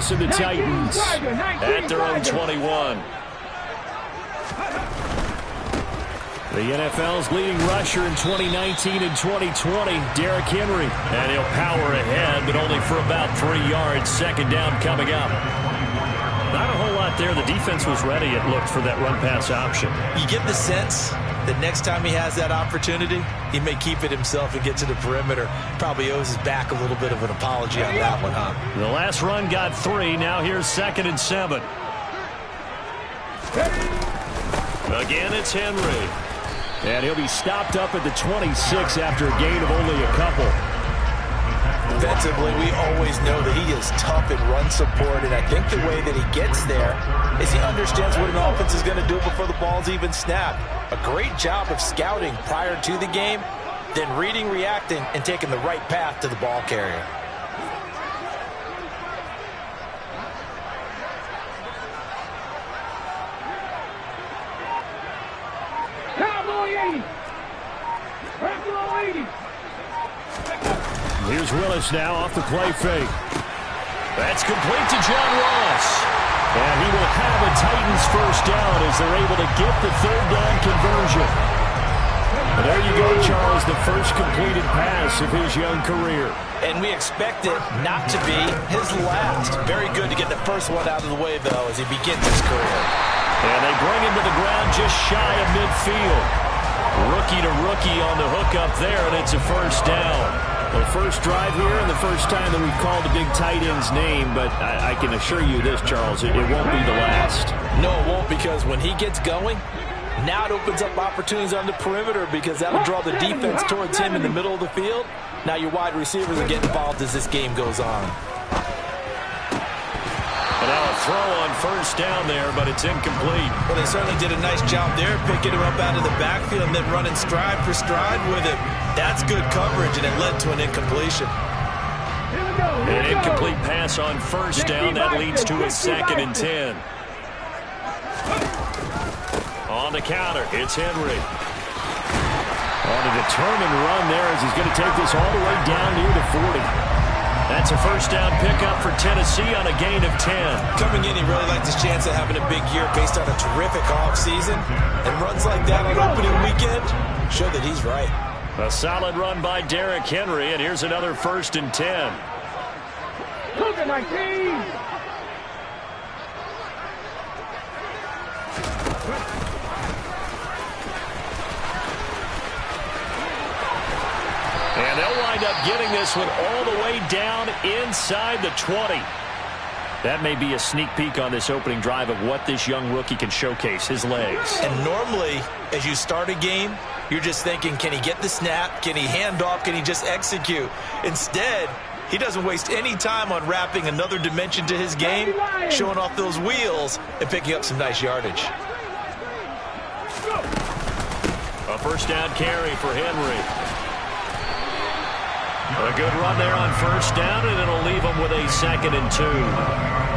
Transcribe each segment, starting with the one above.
Willis and the Titans at their own 21. The NFL's leading rusher in 2019 and 2020, Derrick Henry. And he'll power ahead, but only for about 3 yards. Second down coming up. Not a whole lot there. The defense was ready, it looked, for that run-pass option. You get the sense that next time he has that opportunity, he may keep it himself and get to the perimeter. Probably owes his back a little bit of an apology on that one, huh? The last run got 3. Now here's 2nd and 7. Again, it's Henry. And he'll be stopped up at the 26 after a gain of only a couple. Defensively, we always know that he is tough in run support, and I think the way that he gets there is he understands what an offense is going to do before the ball's even snapped. A great job of scouting prior to the game, then reading, reacting, and taking the right path to the ball carrier. Here's Willis now off the play fake. That's complete to John Ross. And he will have a Titans first down as they're able to get the 3rd down conversion. And there you go, Charles, the first completed pass of his young career. And we expect it not to be his last. Very good to get the first one out of the way, though, as he begins his career. And they bring him to the ground just shy of midfield. Rookie to rookie on the hook up there, and it's a first down. The first drive here and the first time that we've called a big tight end's name, but I can assure you this, Charles, it won't be the last. No, it won't, because when he gets going, now it opens up opportunities on the perimeter because that'll draw the defense towards him in the middle of the field. Now your wide receivers will get involved as this game goes on. And now a throw on first down there, but it's incomplete. Well, they certainly did a nice job there, picking him up out of the backfield and then running stride for stride with him. That's good coverage, and it led to an incompletion. An incomplete pass on first down. That leads to a 2nd and 10. On the counter, it's Henry. On a determined run there as he's going to take this all the way down near the 40. That's a first down pickup for Tennessee on a gain of 10. Coming in, he really liked his chance of having a big year based on a terrific offseason. And runs like that on opening weekend show that he's right. A solid run by Derrick Henry, and here's another 1st and 10. Cougar 19. And they'll wind up getting this one all the way down inside the 20. That may be a sneak peek on this opening drive of what this young rookie can showcase, his legs. And normally, as you start a game, you're just thinking, can he get the snap? Can he hand off? Can he just execute? Instead, he doesn't waste any time on wrapping another dimension to his game, showing off those wheels, and picking up some nice yardage. A first down carry for Henry. A good run there on first down, and it'll leave them with a 2nd and 2.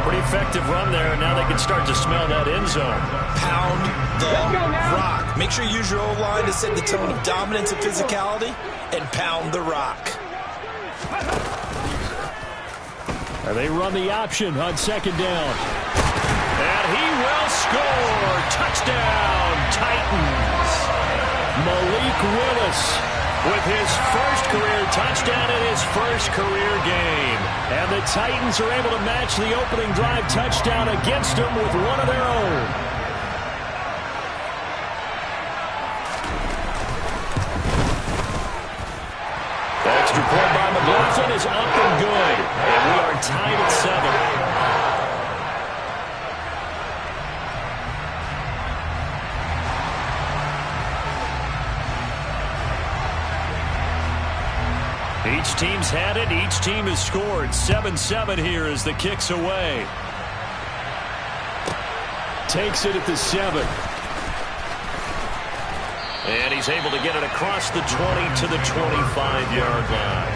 Pretty effective run there, and now they can start to smell that end zone. Pound the rock. Make sure you use your O-line to set the tone of dominance and physicality, and pound the rock. And they run the option on 2nd down. And he will score. Touchdown, Titans. Malik Willis with his first career touchdown in his first career game. And the Titans are able to match the opening drive touchdown against them with one of their own. The extra point by McLaughlin is up and good. And we are tied at 7. Each team's had it. Each team has scored. 7-7 here as the kick's away. Takes it at the 7. And he's able to get it across the 20 to the 25-yard line.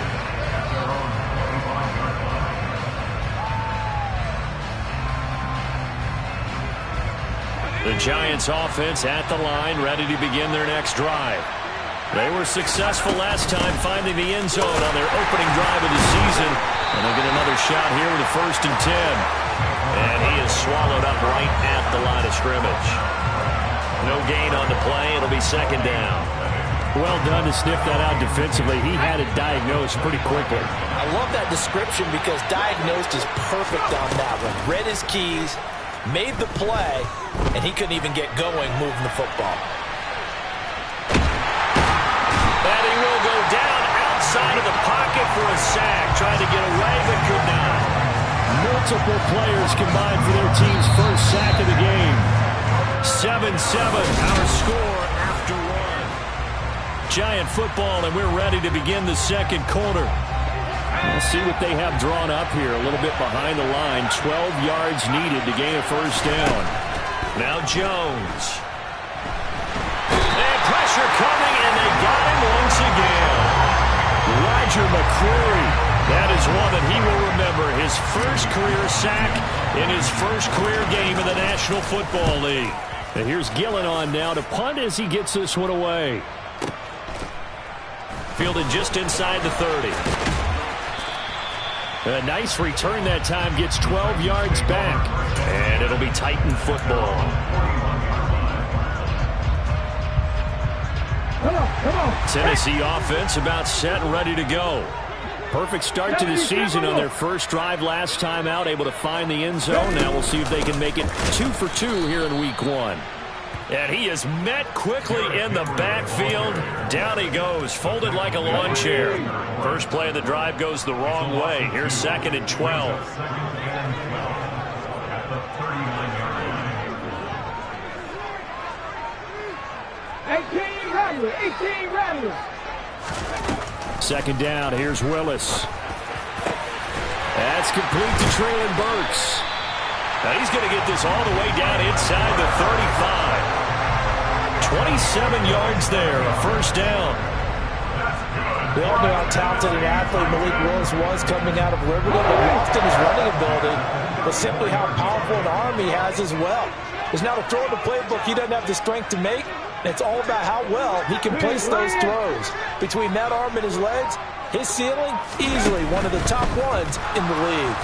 The Giants offense at the line, ready to begin their next drive. They were successful last time finding the end zone on their opening drive of the season. And they'll get another shot here with a 1st and 10. And he is swallowed up right at the line of scrimmage. No gain on the play. It'll be 2nd down. Well done to sniff that out defensively. He had it diagnosed pretty quickly. I love that description because diagnosed is perfect on that one. Read his keys, made the play, and he couldn't even get going moving the football. And he will go down outside of the pocket for a sack. Tried to get away, but could not. Multiple players combined for their team's first sack of the game. 7-7, our score after 1. Giant football, and we're ready to begin the 2nd quarter. We'll see what they have drawn up here. A little bit behind the line. 12 yards needed to gain a 1st down. Now Jones. And pressure coming, and they got him once again. Roger McCreary. That is one that he will remember. His first career sack in his first career game in the National Football League. And here's Gillen on now to punt as he gets this one away. Fielded just inside the 30. A nice return that time. Gets 12 yards back. And it'll be Titan football. Come on. Tennessee offense about set and ready to go. Perfect start to the season on their first drive last time out. Able to find the end zone. Now we'll see if they can make it 2 for 2 here in week 1. And he is met quickly in the backfield. Down he goes, folded like a lawn chair. First play of the drive goes the wrong way. Here's 2nd and 12. Second down. Here's Willis. That's complete to Traylon Burks. Now he's going to get this all the way down inside the 35. 27 yards there, a 1st down. We all know how talented an athlete Malik Willis was coming out of Liberty, but lost in his running ability, but simply how powerful an arm he has as well. There's not a throw in the playbook he doesn't have the strength to make. It's all about how well he can place those throws. Between that arm and his legs, his ceiling, easily one of the top ones in the league.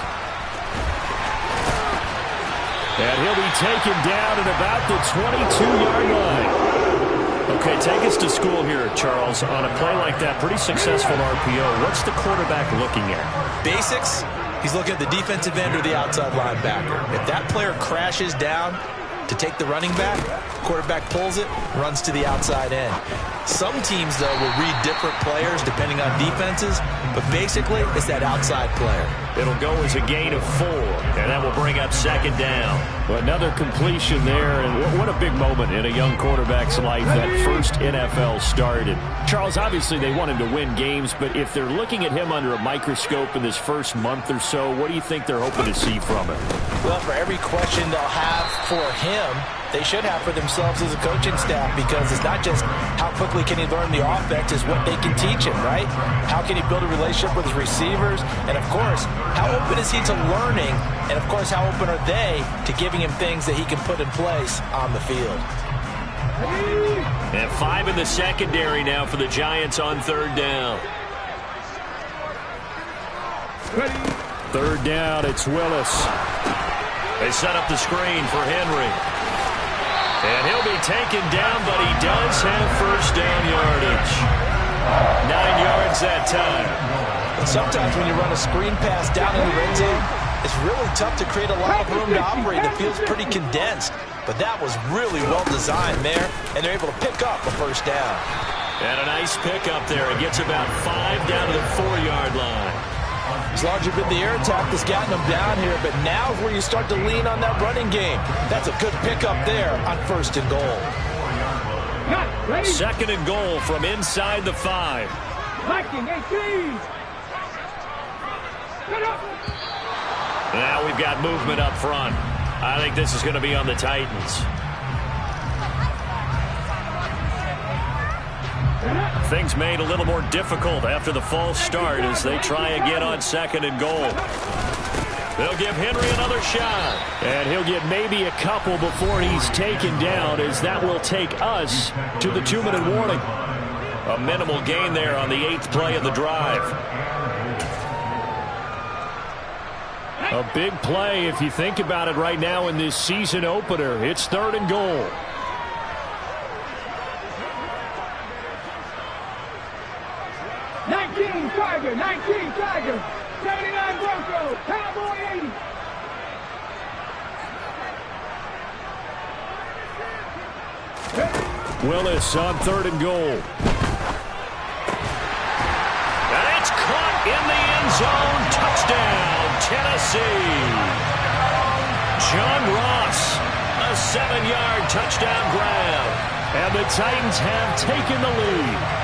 And he'll be taken down at about the 22-yard line. Okay, take us to school here, Charles. On a play like that, pretty successful RPO. What's the quarterback looking at? Basics, he's looking at the defensive end or the outside linebacker. If that player crashes down to take the running back, quarterback pulls it, runs to the outside end. Some teams, though, will read different players depending on defenses, but basically it's that outside player. It'll go as a gain of 4, and that will bring up 2nd down. Well, another completion there, and what a big moment in a young quarterback's life, that first NFL started. Charles, obviously they want him to win games, but if they're looking at him under a microscope in this first month or so, what do you think they're hoping to see from him? Well, for every question they'll have for him, they should have for themselves as a coaching staff, because it's not just how quickly can he learn the offense, it's what they can teach him, right? How can he build a relationship with his receivers? And, of course, how open is he to learning? And, of course, how open are they to giving him things that he can put in place on the field? And 5 in the secondary now for the Giants on 3rd down. 3rd down, it's Willis. They set up the screen for Henry. And he'll be taken down, but he does have 1st down yardage. 9 yards that time. And sometimes when you run a screen pass down in the red zone, it's really tough to create a lot of room to operate. The field's pretty condensed. But that was really well designed there, and they're able to pick up a 1st down. And a nice pick up there. It gets about 5 down to the 4-yard line. It's largely been the air attack that's gotten them down here, but now is where you start to lean on that running game. That's a good pickup there on 1st and goal. 2nd and goal from inside the 5. Now we've got movement up front. I think this is going to be on the Titans. Things made a little more difficult after the false start as they try again on 2nd and goal. They'll give Henry another shot. And he'll get maybe a couple before he's taken down, as that will take us to the 2-minute warning. A minimal gain there on the 8th play of the drive. A big play if you think about it right now in this season opener. It's 3rd and goal. Tiger, 19 Tiger, 79 Bronco, Cowboy 80. Willis on 3rd and goal. And it's caught in the end zone. Touchdown, Tennessee. John Ross, a 7-yard touchdown grab. And the Titans have taken the lead.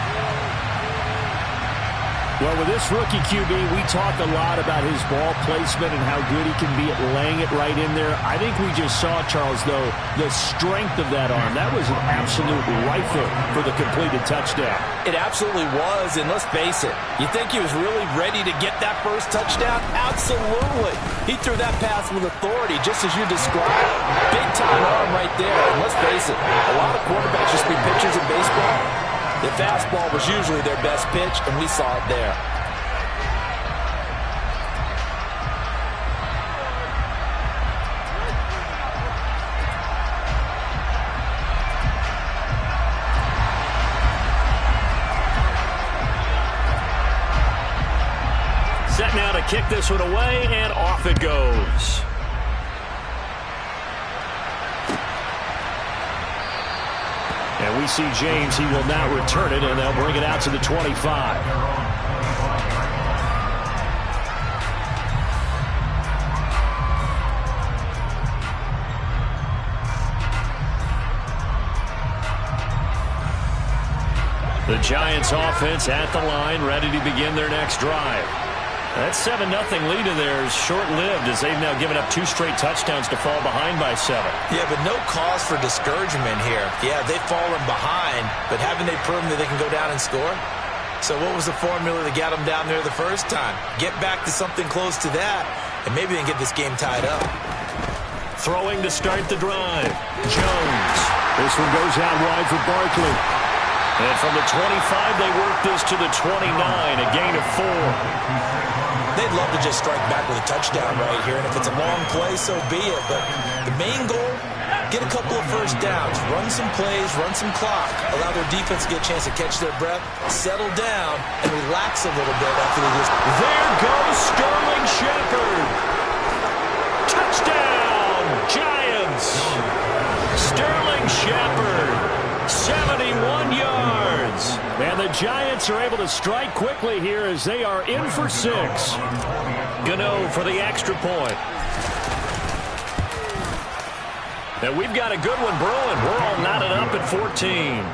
Well, with this rookie QB, we talk a lot about his ball placement and how good he can be at laying it right in there. I think we just saw, Charles, though, the strength of that arm. That was an absolute rifle for the completed touchdown. It absolutely was, and let's face it, you think he was really ready to get that first touchdown? Absolutely. He threw that pass with authority, just as you described. Big-time arm right there, and let's face it, a lot of quarterbacks used to be pitchers in baseball. The fastball was usually their best pitch, and we saw it there. Set now to kick this one away, and off it goes. And we see James. He will now return it, and they'll bring it out to the 25. The Giants offense at the line, ready to begin their next drive. That 7-0 lead of theirs short-lived as they've now given up 2 straight touchdowns to fall behind by 7. Yeah, but no cause for discouragement here. Yeah, they've fallen behind, but haven't they proven that they can go down and score? So what was the formula that got them down there the first time? Get back to something close to that, and maybe they can get this game tied up. Throwing to start the drive. Jones. This one goes out wide for Barkley. And from the 25, they work this to the 29, a gain of 4. They'd love to just strike back with a touchdown right here, and if it's a long play, so be it. But the main goal, get a couple of first downs, run some plays, run some clock, allow their defense to get a chance to catch their breath, settle down, and relax a little bit after they just... There goes Sterling Shepard. Touchdown, Giants. Sterling Shepard. 71 yards. And the Giants are able to strike quickly here as they are in for 6. Gano for the extra point. And we've got a good one brewing. We're all knotted up at 14.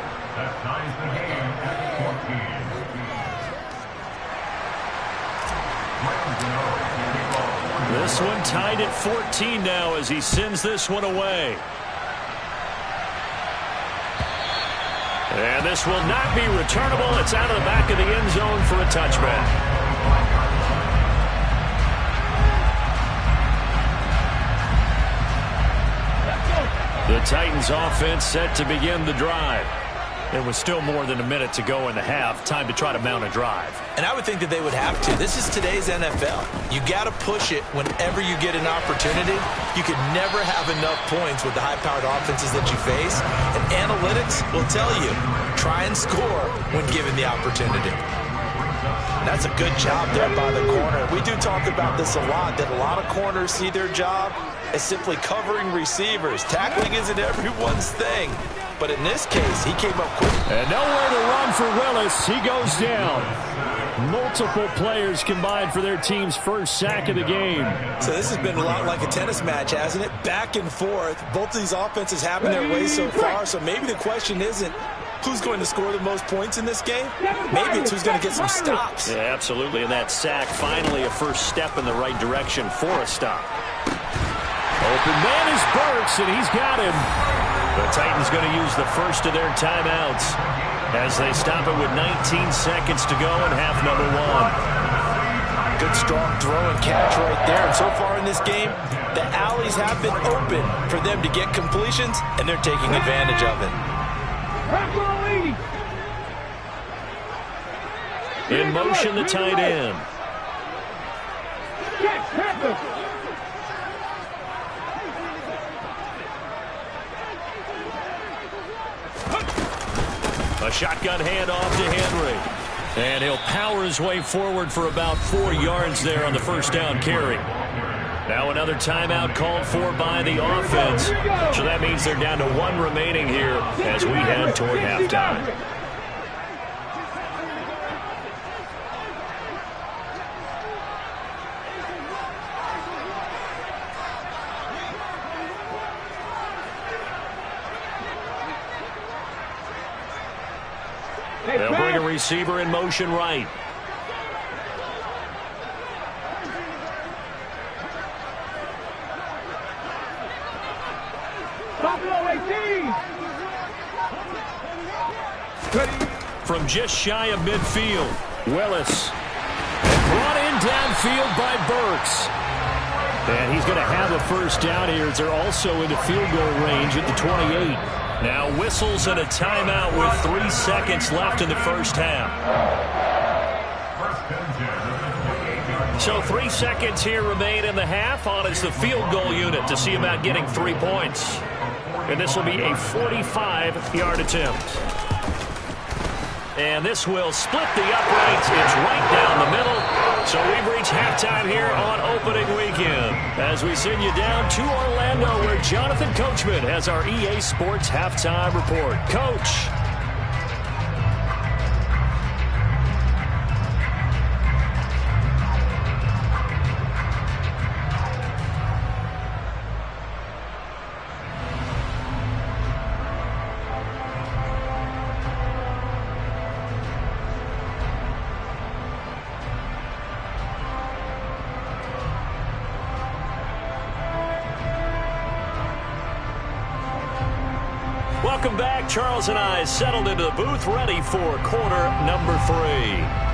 This one tied at 14 now as he sends this one away. And this will not be returnable. It's out of the back of the end zone for a touchback. The Titans offense set to begin the drive. There was still more than a minute to go in the half. Time to try to mount a drive. And I would think that they would have to. This is today's NFL. You got to push it whenever you get an opportunity. You could never have enough points with the high-powered offenses that you face. And analytics will tell you, try and score when given the opportunity. That's a good job there by the corner. We do talk about this a lot, that a lot of corners see their job as simply covering receivers. Tackling isn't everyone's thing. But in this case, he came up quick. And nowhere to run for Willis. He goes down. Multiple players combined for their team's first sack of the game. So this has been a lot like a tennis match, hasn't it? Back and forth. Both of these offenses having their way so far. So maybe the question isn't who's going to score the most points in this game. Maybe it's who's going to get some stops. Yeah, absolutely. And that sack, finally a first step in the right direction for a stop. Open man is Burks, and he's got him. The Titans going to use the first of their timeouts as they stop it with 19 seconds to go in half number 1. Good strong throw and catch right there. And so far in this game, the alleys have been open for them to get completions, and they're taking advantage of it. In motion, the tight end. A shotgun handoff to Henry. And he'll power his way forward for about 4 yards there on the first down carry. Now another timeout called for by the offense. So that means they're down to 1 remaining here as we head toward halftime. They'll bring a receiver in motion right. From just shy of midfield, Willis. And brought in downfield by Burks. And he's going to have a first down here as they're also into field goal range at the 28. Now whistles and a timeout with 3 seconds left in the first half. So 3 seconds here remain in the half. On is the field goal unit to see about getting 3 points. And this will be a 45-yard attempt. And this will split the uprights. It's right down the middle. So we've reached halftime here on opening weekend as we send you down to Orlando where Jonathan Coachman has our EA Sports halftime report. Coach. Welcome back. Charles and I settled into the booth, ready for quarter number 3.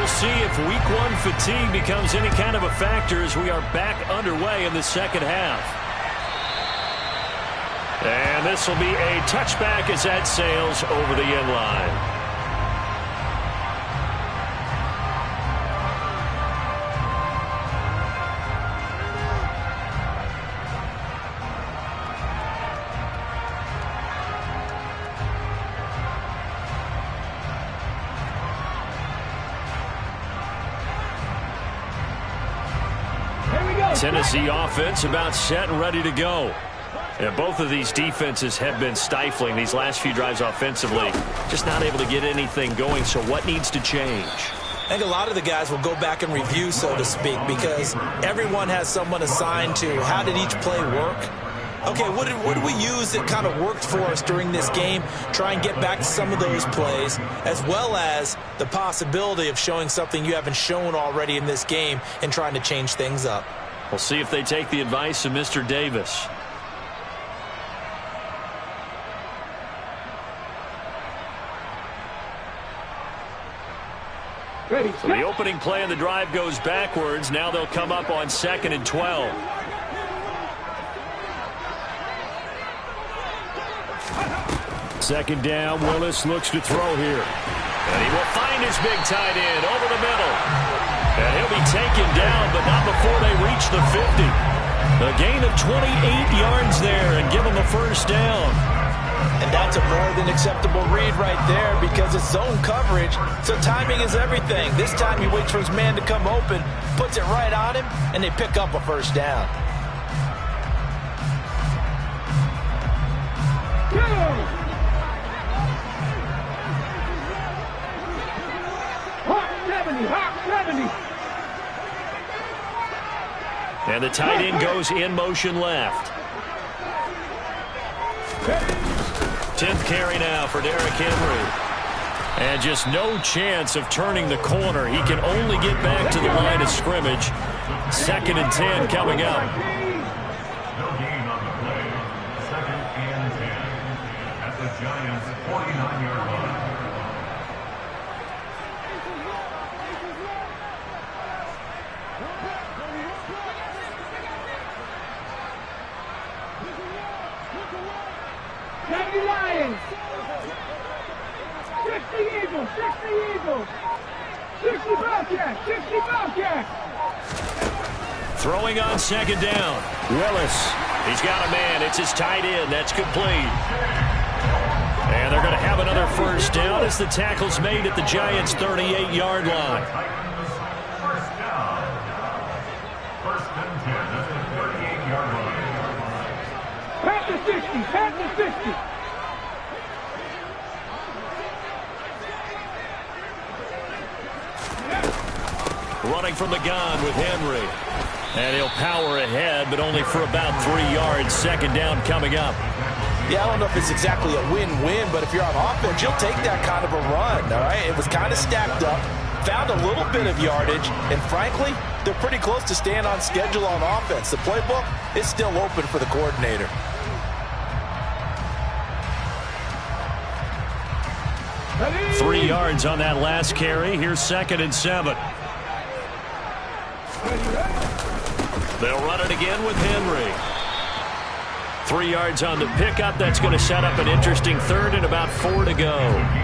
See if week 1 fatigue becomes any kind of a factor as we are back underway in the second half. And this will be a touchback as that sails over the end line. Tennessee offense about set and ready to go. And both of these defenses have been stifling these last few drives offensively. Just not able to get anything going. So what needs to change? I think a lot of the guys will go back and review, so to speak, because everyone has someone assigned to how did each play work. Okay, what did we use that kind of worked for us during this game? Try and get back to some of those plays, as well as the possibility of showing something you haven't shown already in this game and trying to change things up. We'll see if they take the advice of Mr. Davis. So the opening play of the drive goes backwards. Now they'll come up on 2nd and 12. Second down, Willis looks to throw here. And he will find his big tight end over the middle. And he'll be taken down, but not before they reach the 50. A gain of 28 yards there and give him a first down. And that's a more than acceptable read right there because it's zone coverage, so timing is everything. This time he waits for his man to come open, puts it right on him, and they pick up a first down. And the tight end goes in motion left. 10th carry now for Derrick Henry. And just no chance of turning the corner. He can only get back to the line of scrimmage. 2nd and 10 coming up. No gain on the play. 2nd and 10 at the Giants' 49-yard line. 70 Lions. 60 Eagles. 60 Eagles. 60 Bobcats. 60 Bobcats. Throwing on second down. Willis. He's got a man. It's his tight end. That's complete. And they're going to have another first down as the tackle's made at the Giants' 38-yard line. First down. First and 10 at the 38-yard line. Panther 60. Panther 60. Running from the gun with Henry. And he'll power ahead, but only for about 3 yards. Second down coming up. Yeah, I don't know if it's exactly a win-win, but if you're on offense, you'll take that kind of a run, all right? It was kind of stacked up, found a little bit of yardage, and frankly, they're pretty close to staying on schedule on offense. The playbook is still open for the coordinator. Ready? 3 yards on that last carry. Here's 2nd and 7. They'll run it again with Henry. 3 yards on the pickup. That's going to set up an interesting third and about 4 to go.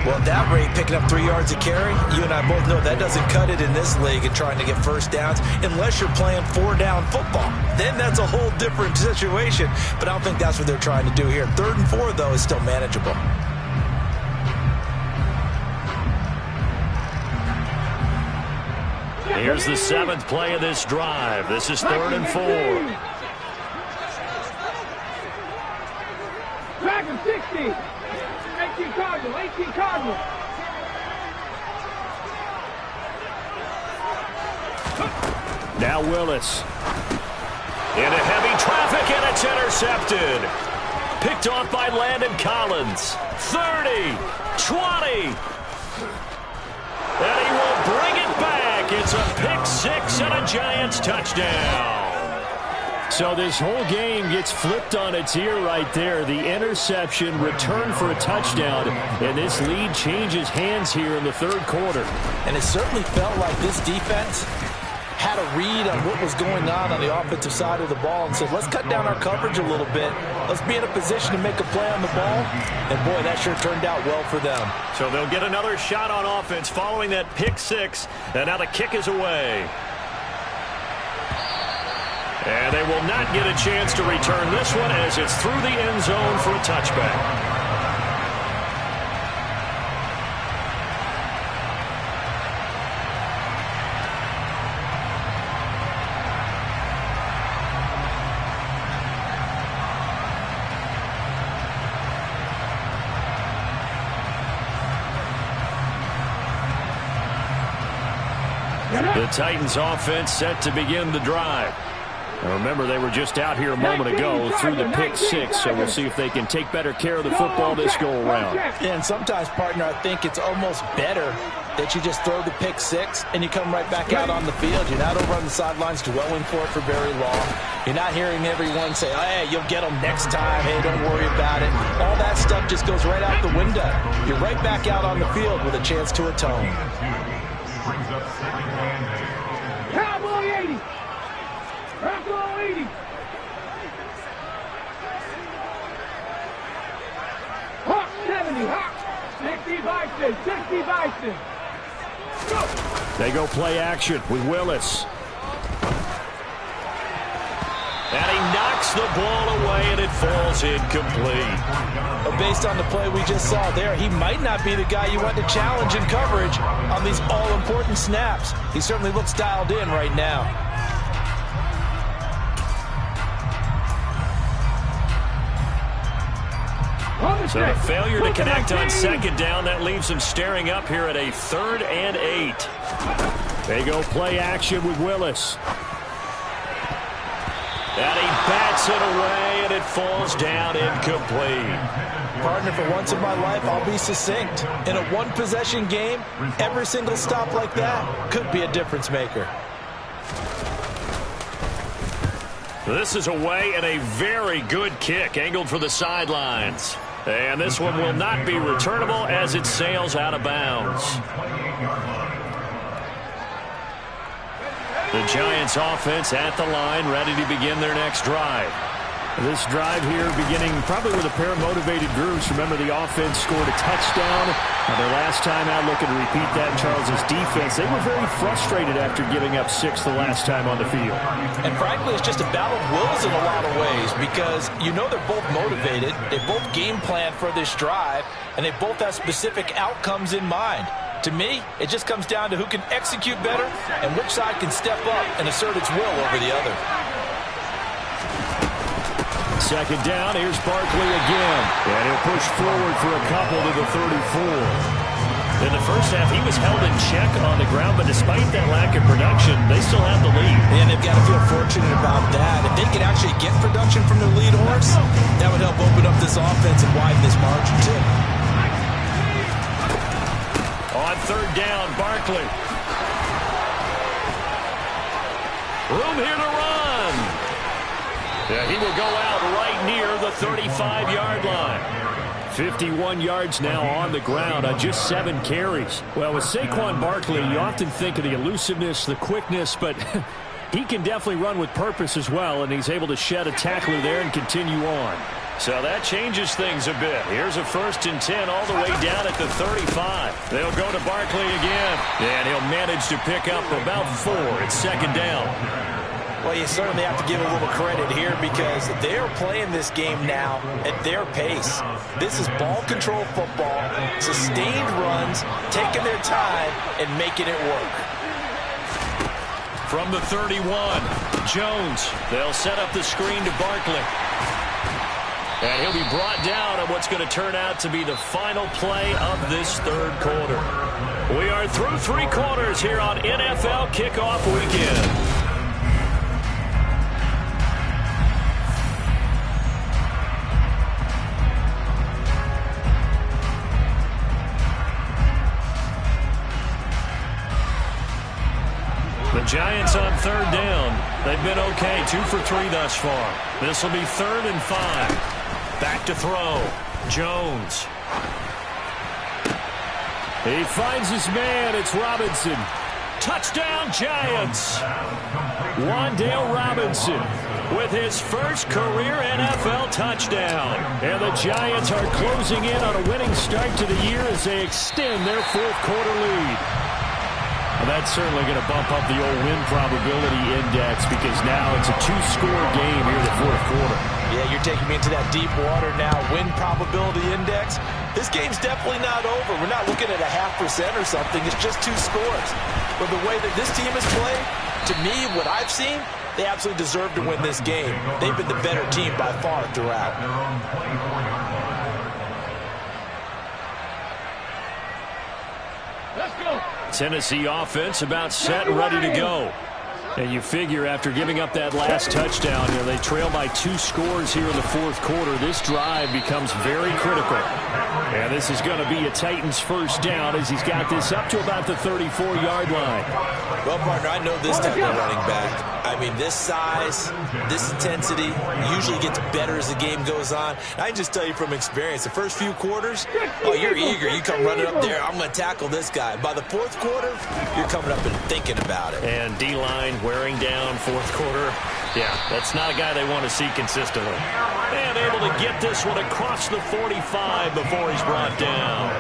Well, at that rate, picking up 3 yards a carry, you and I both know that doesn't cut it in this league and trying to get first downs unless you're playing 4-down football. Then that's a whole different situation, but I don't think that's what they're trying to do here. 3rd and 4, though, is still manageable. Here's the 7th play of this drive. This is 3rd and 4. Dragon 60. 18 Cardinal. 18 Cardinal. Now Willis. Into heavy traffic, and it's intercepted. Picked off by Landon Collins. 30, 20. And he will bring it back. It's a pick 6 and a Giants touchdown. So this whole game gets flipped on its ear right there. The interception, return for a touchdown, and this lead changes hands here in the 3rd quarter. And it certainly felt like this defense had a read on what was going on the offensive side of the ball and said, let's cut down our coverage a little bit. Let's be in a position to make a play on the ball. And, boy, that sure turned out well for them. So they'll get another shot on offense following that pick 6, and now the kick is away. And they will not get a chance to return this one as it's through the end zone for a touchback. The Titans offense set to begin the drive. Now remember, they were just out here a moment ago through the pick 6, so we'll see if they can take better care of the football this go-around. And sometimes, partner, I think it's almost better that you just throw the pick 6 and you come right back out on the field. You're not over on the sidelines dwelling for it for very long. You're not hearing everyone say, hey, you'll get them next time. Hey, don't worry about it. All that stuff just goes right out the window. You're right back out on the field with a chance to atone. Brings up 2nd and 8. Cowboy 80. Buffalo 80. Hawk 70. Hawk 60 Bison. 60 Bison. Go. They go play action with Willis. And he knocks the ball away, and it falls incomplete. But based on the play we just saw there, he might not be the guy you want to challenge in coverage on these all-important snaps. He certainly looks dialed in right now. So the failure to connect on 2nd down, that leaves them staring up here at a 3rd and 8. They go play action with Willis. And he bats it away, and it falls down incomplete. Partner, for once in my life, I'll be succinct. In a one-possession game, every single stop like that could be a difference maker. This is away, and a very good kick angled for the sidelines. And this one will not be returnable as it sails out of bounds. The Giants offense at the line, ready to begin their next drive. This drive here beginning probably with a pair of motivated groups. Remember, the offense scored a touchdown. Their last time out, looking to repeat that in Charles's defense. They were very frustrated after giving up 6 the last time on the field. And frankly, it's just a battle of wills in a lot of ways because you know they're both motivated. They both game plan for this drive, and they both have specific outcomes in mind. To me, it just comes down to who can execute better and which side can step up and assert its will over the other. Second down, here's Barkley again. And he'll push forward for a couple to the 34. In the first half, he was held in check on the ground, but despite that lack of production, they still have the lead. And they've got to feel fortunate about that. If they could actually get production from their lead horse, that would help open up this offense and widen this margin too. On third down, Barkley. Room here to run. Yeah, he will go out right near the 35-yard line. 51 yards now on the ground on just 7 carries. Well, with Saquon Barkley, you often think of the elusiveness, the quickness, but he can definitely run with purpose as well, and he's able to shed a tackler there and continue on. So that changes things a bit. Here's a 1st and 10 all the way down at the 35. They'll go to Barkley again, and he'll manage to pick up about 4 at second down. Well, you certainly have to give a little credit here because they're playing this game now at their pace. This is ball control football, sustained runs, taking their time and making it work. From the 31, Jones. They'll set up the screen to Barkley. And he'll be brought down on what's going to turn out to be the final play of this third quarter. We are through 3 quarters here on NFL Kickoff Weekend. The Giants on third down. They've been okay, 2 for 3 thus far. This will be 3rd and 5. Back to throw. Jones. He finds his man. It's Robinson. Touchdown, Giants. Wan'Dale Robinson with his first career NFL touchdown. And the Giants are closing in on a winning start to the year as they extend their 4th quarter lead. Well, that's certainly going to bump up the old win probability index because now it's a 2-score game here in the 4th quarter. Yeah, you're taking me into that deep water now. Win probability index. This game's definitely not over. We're not looking at a 0.5% or something. It's just 2 scores. But the way that this team has played, to me, what I've seen, they absolutely deserve to win this game. They've been the better team by far throughout. Let's go. Tennessee offense about set and ready to go. And you figure after giving up that last touchdown, they trail by 2 scores here in the 4th quarter. This drive becomes very critical. And this is going to be a Titans first down as he's got this up to about the 34-yard line. Well, partner, I know this type of running back. I mean, this size, this intensity usually gets better as the game goes on. I can just tell you from experience, the first few quarters, oh, you're eager. You come running up there, I'm going to tackle this guy. By the 4th quarter, you're coming up and thinking about it. And D-line wearing down 4th quarter. Yeah, that's not a guy they want to see consistently. And able to get this one across the 45 before he's brought down.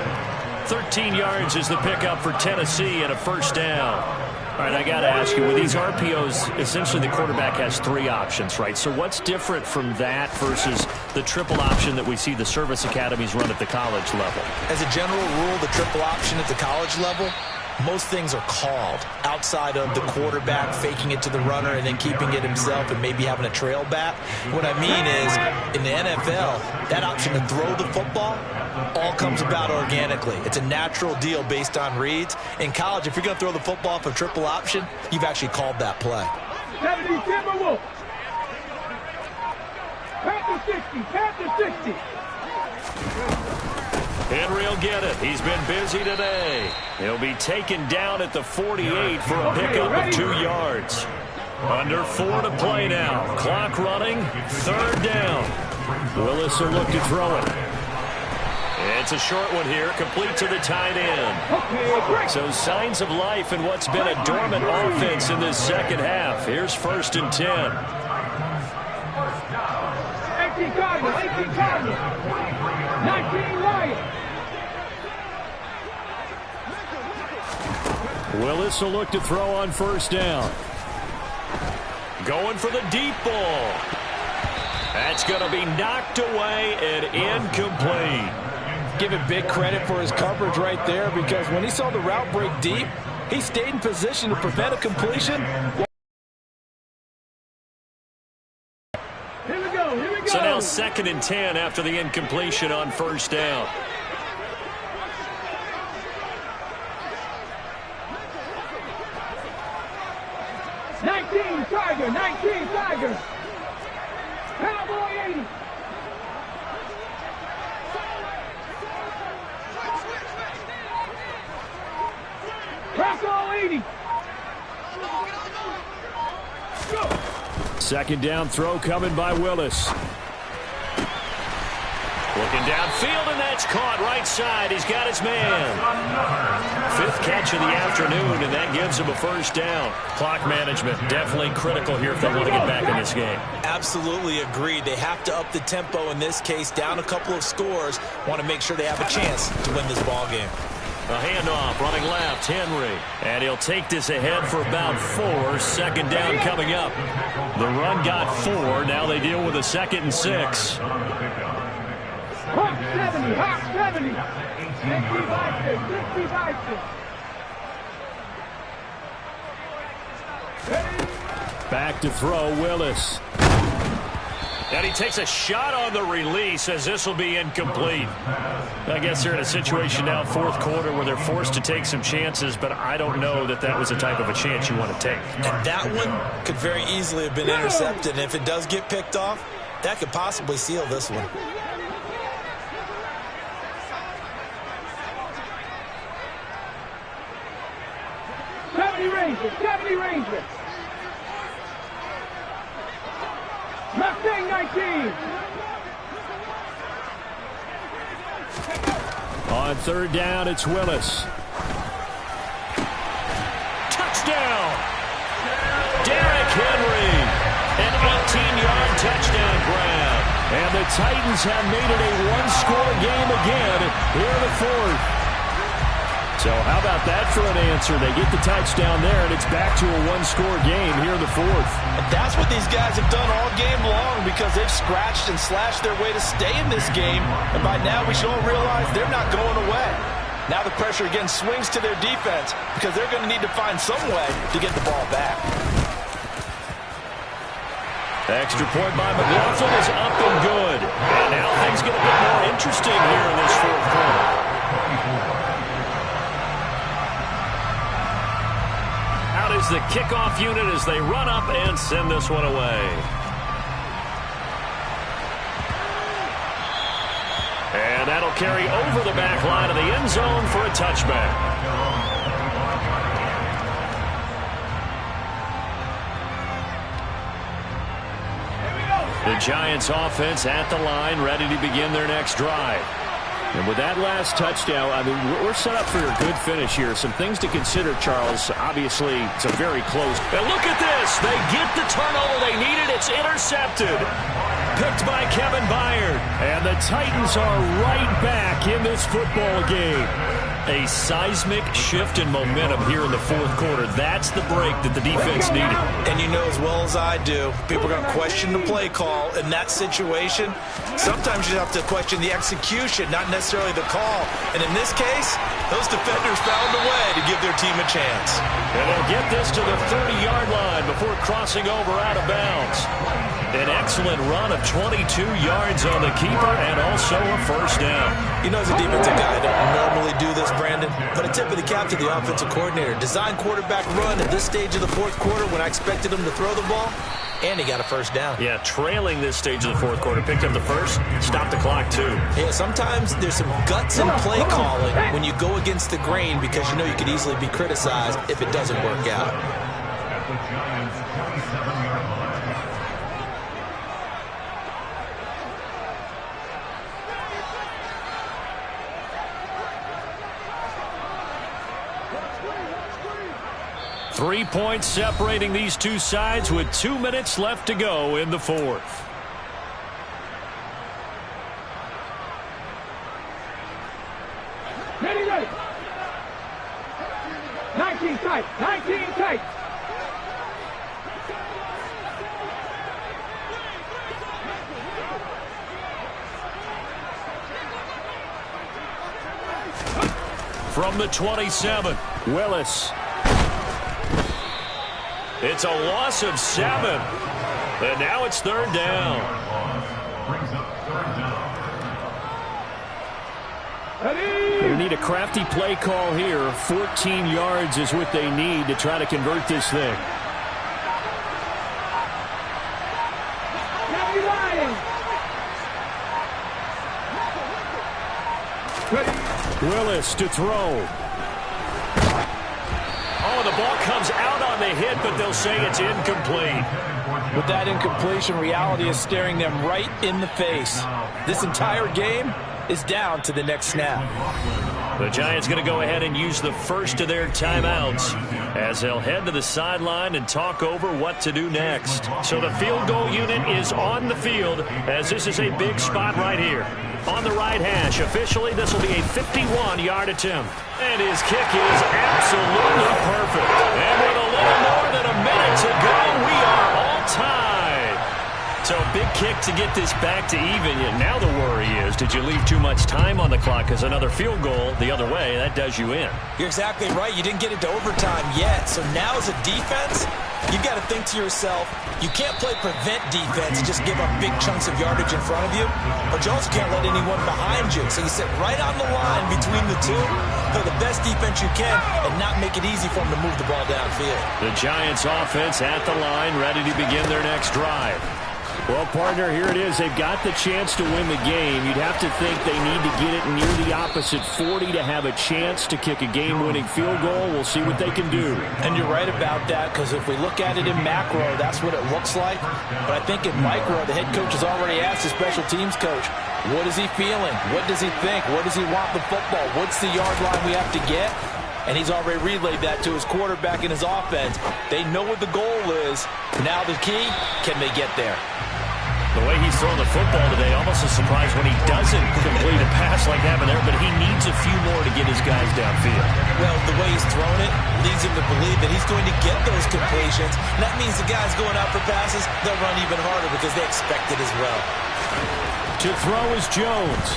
13 yards is the pickup for Tennessee and a first down. All right, I got to ask you, with these RPOs, essentially the quarterback has 3 options, right? So what's different from that versus the triple option that we see the service academies run at the college level? As a general rule, the triple option at the college level, most things are called outside of the quarterback faking it to the runner and then keeping it himself and maybe having a trail back. What I mean is, in the NFL, that option to throw the football all comes about organically. It's a natural deal based on reads. In college, if you're going to throw the football off a triple option, you've actually called that play. 70 Timberwolves. Panther 60. Henry will get it. He's been busy today. He'll be taken down at the 48 for a pickup of 2 yards. Under 4 to play now. Clock running. 3rd down. Willis will look to throw it. It's a short one here, complete to the tight end. So signs of life in what's been a dormant offense in this second half. Here's 1st and 10. Cardinals. 18 Cardinals. 19 Lions. Willis will look to throw on first down. Going for the deep ball. That's going to be knocked away and incomplete. Give him big credit for his coverage right there, because when he saw the route break deep, he stayed in position to prevent a completion. Here we go. Here we go. So now 2nd and 10 after the incompletion on first down. Tiger, 19 Tiger. Cowboy 80. Crackle 80. Go. 2nd down throw coming by Willis. Looking downfield, and that's caught right side. He's got his man. 5th catch of the afternoon, and that gives him a first down. Clock management definitely critical here if they want to get back in this game. Absolutely agreed. They have to up the tempo in this case, down a couple of scores. Want to make sure they have a chance to win this ball game. A handoff, running left, Henry. And he'll take this ahead for about 4. 2nd down coming up. The run got 4. Now they deal with a 2nd and 6. Hawk 70, Hawk 70. 65. Back to throw, Willis. And he takes a shot on the release as this will be incomplete. I guess they're in a situation now, 4th quarter, where they're forced to take some chances, but I don't know that that was the type of a chance you want to take. And that one could very easily have been intercepted. And if it does get picked off, that could possibly seal this one. Ranger. Mustang 19. On 3rd down, it's Willis. Touchdown! Derrick Henry. An 18-yard touchdown grab. And the Titans have made it a one-score game again here in the 4th. So how about that for an answer? They get the touchdown there, and it's back to a one-score game here in the 4th. And that's what these guys have done all game long, because they've scratched and slashed their way to stay in this game. And by now, we should all realize they're not going away. Now the pressure again swings to their defense, because they're going to need to find some way to get the ball back. Extra point by McLaughlin is up and good. And now things get a bit more interesting here in this 4th quarter. Out is the kickoff unit as they run up and send this one away. And that'll carry over the back line of the end zone for a touchback. The Giants offense at the line, ready to begin their next drive. And with that last touchdown, I mean, we're set up for a good finish here. Some things to consider, Charles. Obviously, it's a very close. And look at this. They get the turnover they needed. It's intercepted. Picked by Kevin Byard. And the Titans are right back in this football game. A seismic shift in momentum here in the 4th quarter. That's the break that the defense needed. And you know as well as I do, people are going to question the play call in that situation. Sometimes you have to question the execution, not necessarily the call. And in this case, those defenders found a way to give their team a chance. And they'll get this to the 30-yard line before crossing over out of bounds. An excellent run of 22 yards on the keeper and also a first down. You know, as a defensive guy, I don't normally do this, Brandon, but a tip of the cap to the offensive coordinator. Design quarterback run at this stage of the 4th quarter when I expected him to throw the ball, and he got a first down. Yeah, trailing this stage of the 4th quarter. Picked up the first, stopped the clock too. Yeah, sometimes there's some guts in play calling when you go against the grain, because you know you could easily be criticized if it doesn't work out. At the Giants' 27-yard line. 3 points separating these two sides with 2 minutes left to go in the 4th. Ready, ready. 19 tight. 19 tight. From the 27, Willis. It's a loss of 7. And now it's third down. Brings up third down. They need a crafty play call here. 14 yards is what they need to try to convert this thing. Willis to throw. Oh, the ball comes out on the hit, but they'll say it's incomplete. With that incompletion, reality is staring them right in the face. This entire game is down to the next snap. The Giants going to go ahead and use the first of their timeouts as they'll head to the sideline and talk over what to do next. So the field goal unit is on the field as this is a big spot right here. On the right hash, officially this will be a 51-yard attempt. And his kick is absolutely perfect. And with a little more than a minute to go, we are all tied. So a big kick to get this back to even. Now the worry is, did you leave too much time on the clock? Because another field goal the other way, that does you in. You're exactly right. You didn't get it to overtime yet. So now as a defense, you've got to think to yourself, you can't play prevent defense and just give up big chunks of yardage in front of you, but you also can't let anyone behind you. So you sit right on the line between the two, play the best defense you can, and not make it easy for them to move the ball downfield. The Giants offense at the line, ready to begin their next drive. Well, partner, here it is. They've got the chance to win the game. You'd have to think they need to get it near the opposite 40 to have a chance to kick a game-winning field goal. We'll see what they can do. And you're right about that, because if we look at it in macro, that's what it looks like. But I think in micro, the head coach has already asked the special teams coach, what is he feeling? What does he think? What does he want the football? What's the yard line we have to get? And he's already relayed that to his quarterback and his offense. They know what the goal is. Now the key, can they get there? The way he's throwing the football today, almost a surprise when he doesn't complete a pass like that there, but he needs a few more to get his guys downfield. Well, the way he's thrown it leads him to believe that he's going to get those completions. And that means the guys going out for passes, they'll run even harder because they expect it as well. To throw is Jones.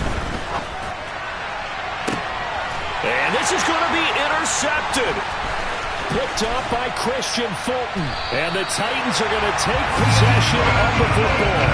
And this is going to be intercepted. Picked up by Christian Fulton. And the Titans are going to take possession of the football.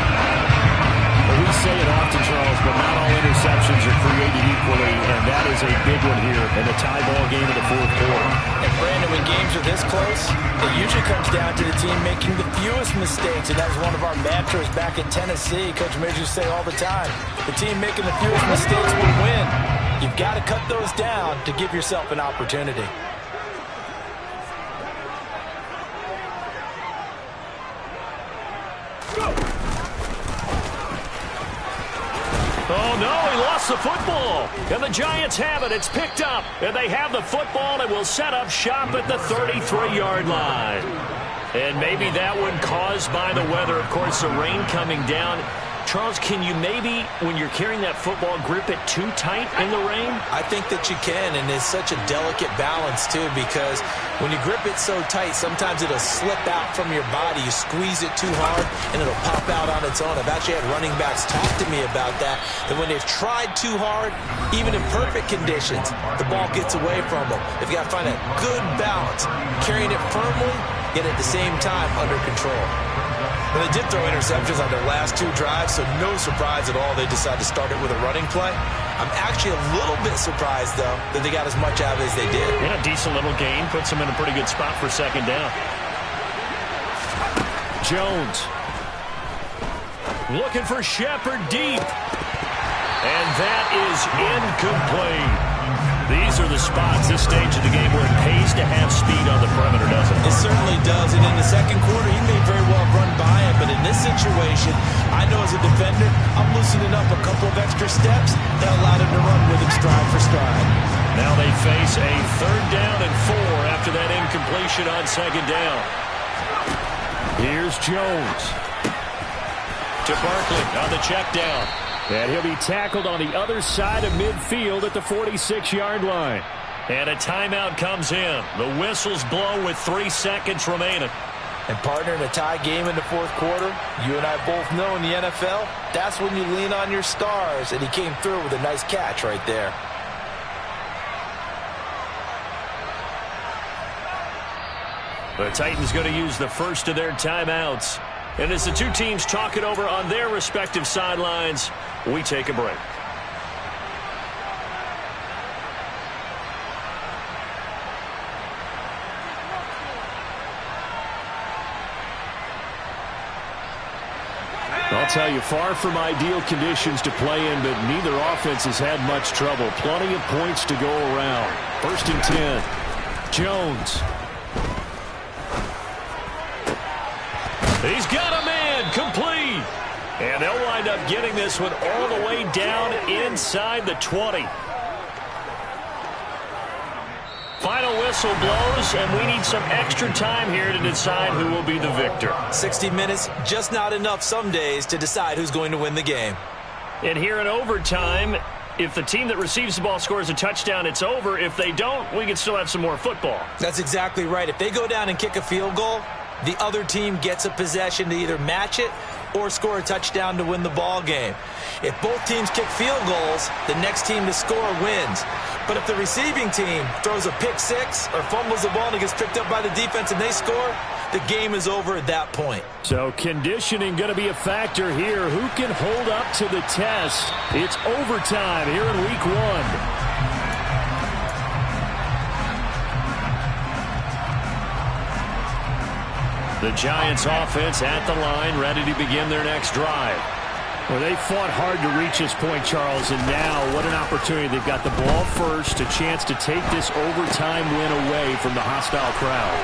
Well, we say it often, Charles, but not all interceptions are created equally, and that is a big one here in the tie ball game of the fourth quarter. And Brandon, when games are this close, it usually comes down to the team making the fewest mistakes, and that was one of our mantras back in Tennessee. Coach Mears used to say all the time, the team making the fewest mistakes will win. You've got to cut those down to give yourself an opportunity. Oh, no, he lost the football. And the Giants have it. It's picked up. And they have the football and will set up shop at the 33-yard line. And maybe that one caused by the weather. Of course, the rain coming down. Charles, can you maybe, when you're carrying that football, grip it too tight in the rain? I think that you can, and it's such a delicate balance, too, because when you grip it so tight, sometimes it'll slip out from your body. You squeeze it too hard, and it'll pop out on its own. I've actually had running backs talk to me about that when they've tried too hard, even in perfect conditions, the ball gets away from them. They've got to find a good balance, carrying it firmly, yet at the same time under control. Well, they did throw interceptions on their last two drives, so no surprise at all they decided to start it with a running play. I'm actually a little bit surprised, though, that they got as much out of it as they did. In a decent little gain, puts them in a pretty good spot for second down. Jones. Looking for Shepard deep. And that is incomplete. These are the spots, this stage of the game, where it pays to have speed on the perimeter, doesn't it? It certainly does, and in the second quarter, he may very well run by him, but in this situation, I know as a defender, I'm loosening up a couple of extra steps that allowed him to run with him stride for stride. Now they face a 3rd down and 4 after that incompletion on second down. Here's Jones. To Barkley on the check down. And he'll be tackled on the other side of midfield at the 46-yard line. And a timeout comes in. The whistles blow with 3 seconds remaining. And partner, in a tie game in the fourth quarter, you and I both know in the NFL, that's when you lean on your stars. And he came through with a nice catch right there. The Titans going to use the first of their timeouts. And as the two teams talk it over on their respective sidelines, we take a break. I'll tell you, far from ideal conditions to play in, but neither offense has had much trouble. Plenty of points to go around. 1st and 10. Jones. He's got a man, complete. And they'll wind up getting this one all the way down inside the 20. Final whistle blows, and we need some extra time here to decide who will be the victor. 60 minutes, just not enough some days to decide who's going to win the game. And here in overtime, if the team that receives the ball scores a touchdown, it's over. If they don't, we can still have some more football. That's exactly right. If they go down and kick a field goal, the other team gets a possession to either match it or score a touchdown to win the ball game. If both teams kick field goals, the next team to score wins. But if the receiving team throws a pick six or fumbles the ball and it gets picked up by the defense and they score, the game is over at that point. So conditioning going to be a factor here. Who can hold up to the test? It's overtime here in week 1. The Giants offense at the line, ready to begin their next drive. Well, they fought hard to reach this point, Charles, and now what an opportunity. They've got the ball first, a chance to take this overtime win away from the hostile crowd.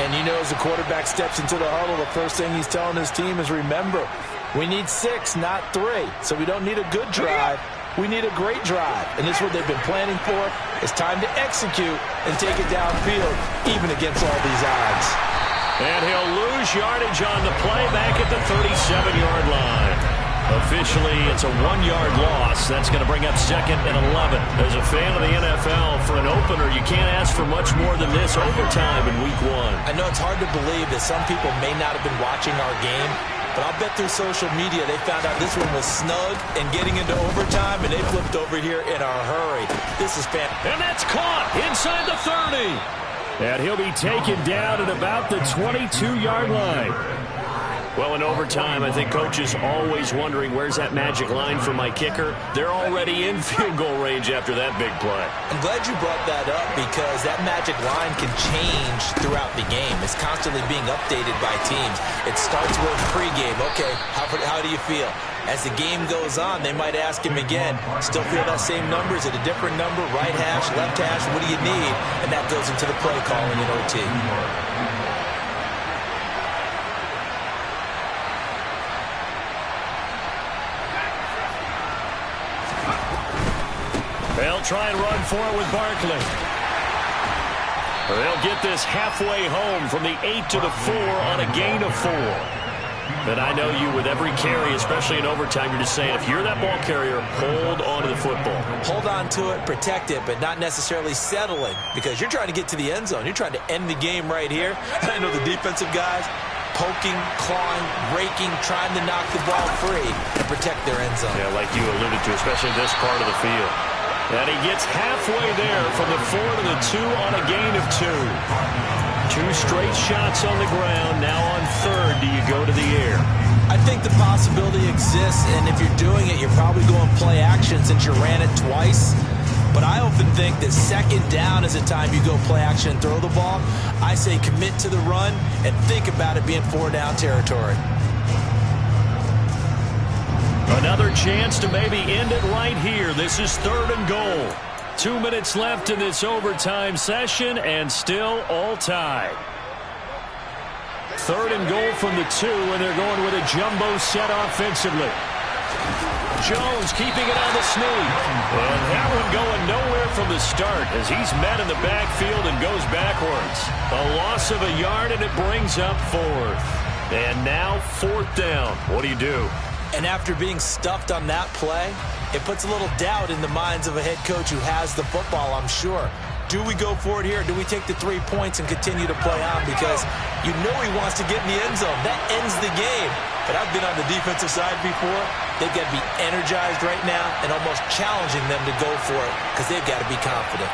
And you know, as the quarterback steps into the huddle, the first thing he's telling his team is, remember, we need 6, not 3. So we don't need a good drive. We need a great drive. And this is what they've been planning for. It's time to execute and take it downfield, even against all these odds. And he'll lose yardage on the play back at the 37-yard line. Officially, it's a 1-yard loss. That's going to bring up 2nd and 11. As a fan of the NFL, for an opener, you can't ask for much more than this overtime in week 1. I know it's hard to believe that some people may not have been watching our game, but I'll bet through social media they found out this one was snug and getting into overtime, and they flipped over here in a hurry. This is fantastic. And that's caught inside the 30. And he'll be taken down at about the 22-yard line. Well, in overtime, I think Coach is always wondering, where's that magic line for my kicker? They're already in field goal range after that big play. I'm glad you brought that up because that magic line can change throughout the game. It's constantly being updated by teams. It starts with pregame. Okay, how do you feel? As the game goes on, they might ask him again, still feel that same number? Is it a different number? Right hash, left hash, what do you need? And that goes into the play calling in OT. They'll try and run for it with Barkley. They'll get this halfway home from the 8 to the 4 on a gain of 4. And I know you, with every carry, especially in overtime, you're just saying, if you're that ball carrier, hold on to the football. Hold on to it, protect it, but not necessarily settling, because you're trying to get to the end zone. You're trying to end the game right here. I know the defensive guys poking, clawing, raking, trying to knock the ball free and protect their end zone. Yeah, like you alluded to, especially this part of the field. And he gets halfway there from the 4 to the 2 on a gain of 2. 2 straight shots on the ground. Now on 3rd, do you go to the air? I think the possibility exists, and if you're doing it, you're probably going play action since you ran it twice. But I often think that 2nd down is the time you go play action and throw the ball. I say commit to the run and think about it being 4-down territory. Another chance to maybe end it right here. This is 3rd and goal. 2 minutes left in this overtime session, and still all tied. 3rd and goal from the 2, and they're going with a jumbo set offensively. Jones keeping it on the sneak. And that one going nowhere from the start as he's met in the backfield and goes backwards. A loss of a yard, and it brings up 4th. And now 4th down. What do you do? And after being stuffed on that play, it puts a little doubt in the minds of a head coach who has the football, I'm sure. Do we go for it here? Do we take the 3 points and continue to play on? Because you know he wants to get in the end zone. That ends the game. But I've been on the defensive side before. They've got to be energized right now and almost challenging them to go for it because they've got to be confident.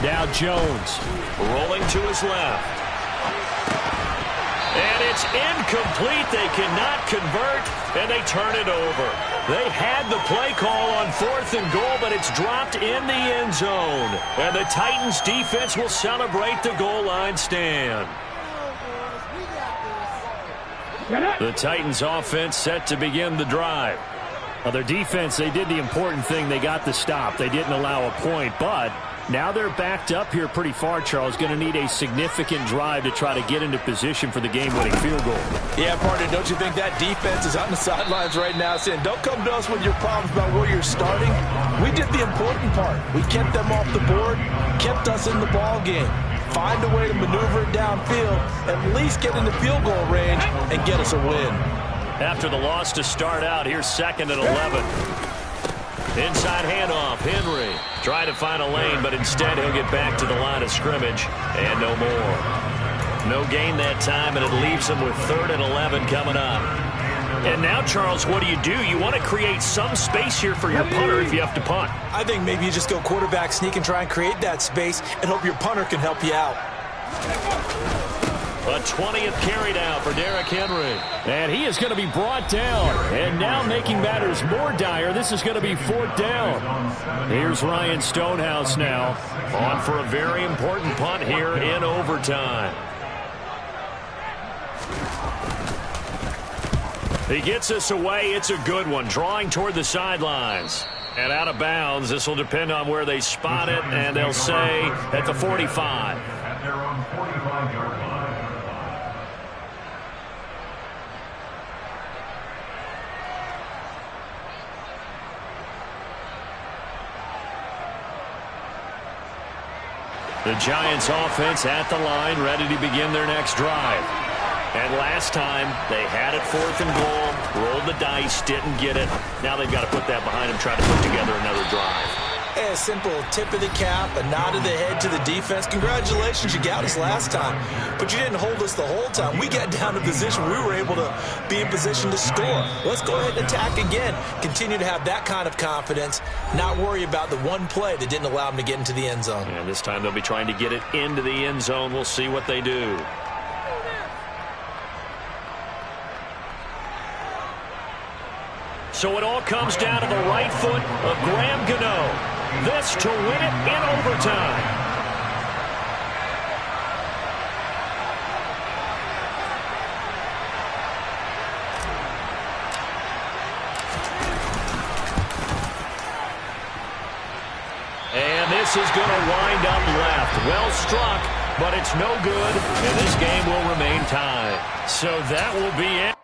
Now Jones rolling to his left. And it's incomplete. They cannot convert, and they turn it over. They had the play call on 4th and goal, but it's dropped in the end zone. And the Titans defense will celebrate the goal line stand. The Titans offense set to begin the drive. Well, their defense, they did the important thing. They got the stop. They didn't allow a point, but now they're backed up here pretty far, Charles. Going to need a significant drive to try to get into position for the game-winning field goal. Yeah, partner, don't you think that defense is on the sidelines right now saying, don't come to us with your problems about where you're starting. We did the important part. We kept them off the board, kept us in the ball game. Find a way to maneuver it downfield, at least get into field goal range, and get us a win. After the loss to start out, here's 2nd and 11. Inside handoff, Henry trying to find a lane, but instead he'll get back to the line of scrimmage, and no more. No gain that time, and it leaves him with 3rd and 11 coming up. And now, Charles, what do? You want to create some space here for your punter if you have to punt. I think maybe you just go quarterback sneak and try and create that space and hope your punter can help you out. A 20th carry down for Derrick Henry. And he is going to be brought down. And now making matters more dire, this is going to be 4th down. Here's Ryan Stonehouse now on for a very important punt here in overtime. He gets us away. It's a good one. Drawing toward the sidelines. And out of bounds. This will depend on where they spot it. And they'll say at the 45. At their own 45-yard line. The Giants offense at the line, ready to begin their next drive. And last time, they had it 4th and goal, rolled the dice, didn't get it. Now they've got to put that behind them, try to put together another drive. A simple tip of the cap, a nod of the head to the defense. Congratulations, you got us last time, but you didn't hold us the whole time. We got down to position. We were able to be in position to score. Let's go ahead and attack again. Continue to have that kind of confidence, not worry about the one play that didn't allow them to get into the end zone. And this time they'll be trying to get it into the end zone. We'll see what they do. So it all comes down to the right foot of Graham Gano. This to win it in overtime. And this is going to wind up left. Well struck, but it's no good, and this game will remain tied. So that will be it.